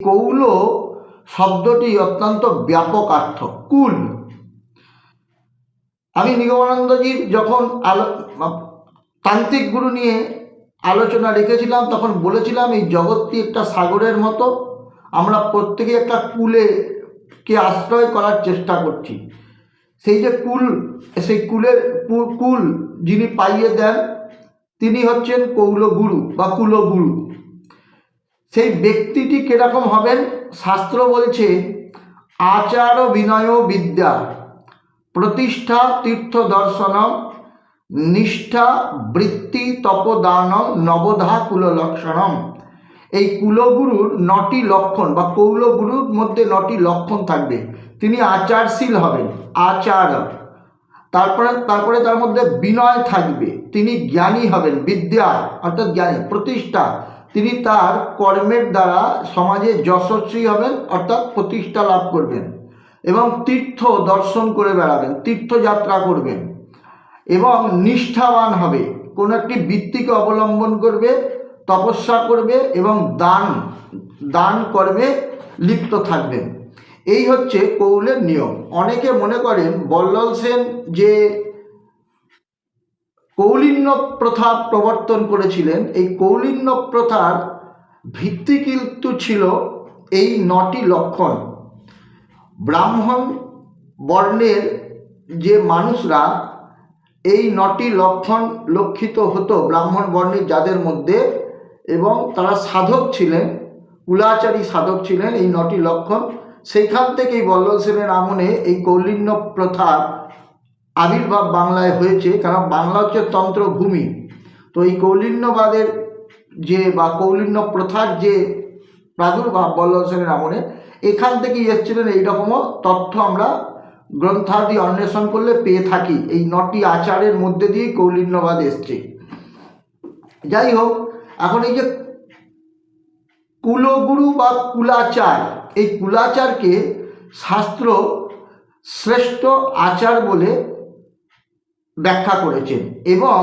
কৌল শব্দটি অত্যন্ত ব্যাপক অর্থ। কুল, আমি নিগমানন্দজির যখন তান্ত্রিক গুরু নিয়ে আলোচনা রেখেছিলাম তখন বলেছিলাম এই জগৎটি একটা সাগরের মতো, আমরা প্রত্যেকে একটা কুলেকে আশ্রয় করার চেষ্টা করছি। সেই যে কুল, সেই কুল যিনি পাইয়ে দেন তিনি হচ্ছেন কৌলগুরু বা কুলগুরু। সেই ব্যক্তিটি কিরকম হবেন? শাস্ত্র বলছে আচার বিনয় বিদ্যা প্রতিষ্ঠা তীর্থ দর্শনম নিষ্ঠা বৃত্তি তপদানম নবধা কুল লক্ষণম। এই কুলগুরুর 9টি লক্ষণ বা কৌলগুরুর মধ্যে 9টি লক্ষণ থাকবে। তিনি আচারশীল হবেন, আচার। তারপরে তার মধ্যে বিনয় থাকবে, তিনি জ্ঞানী হবেন, বিদ্যা অর্থাৎ জ্ঞানী। প্রতিষ্ঠা, তিনি তার কর্মের দ্বারা সমাজে যশস্বী হবেন অর্থাৎ প্রতিষ্ঠা লাভ করবেন। এবং তীর্থ দর্শন করে বেড়াবেন, তীর্থযাত্রা করবেন। এবং নিষ্ঠাবান হবে, কোনো একটি বৃত্তিকে অবলম্বন করবে, তপস্যা করবে এবং দান কর্মে লিপ্ত থাকবেন। এই হচ্ছে কৌলের নিয়ম। অনেকে মনে করেন বল্লাল সেন যে কৌলিন্য প্রথা প্রবর্তন করেছিলেন, এই কৌলিন্য প্রথার ভিত্তি কিন্তু ছিল এই 9টি লক্ষণ। ব্রাহ্মণ বর্ণের যে মানুষরা এই 9টি লক্ষণ লক্ষিত হতো ব্রাহ্মণ বর্ণের যাদের মধ্যে, এবং তারা সাধক ছিলেন, কুলাচারী সাধক ছিলেন, এই 9টি লক্ষণ। সেইখান থেকেই বল্লাল সেনের আমলে এই কৌলিন্য প্রথার আবির্ভাব বাংলায় হয়েছে, কারণ বাংলা হচ্ছে তন্ত্রভূমি। তো এই কৌলিন্যবাদের যে বা কৌলিন্য প্রথার যে প্রাদুর্ভাব বল্লাল সেনের আমলে, এখান থেকেই এসেছিলেন। এইরকমও তথ্য আমরা গ্রন্থাদি অন্বেষণ করলে পেয়ে থাকি। এই 9টি আচারের মধ্যে দিয়েই কৌলিন্যবাদ এসছে। যাই হোক, এখন এই যে কুলগুরু বা কুলাচার, এই কুলাচারকে শাস্ত্র শ্রেষ্ঠ আচার বলে ব্যাখ্যা করেছেন। এবং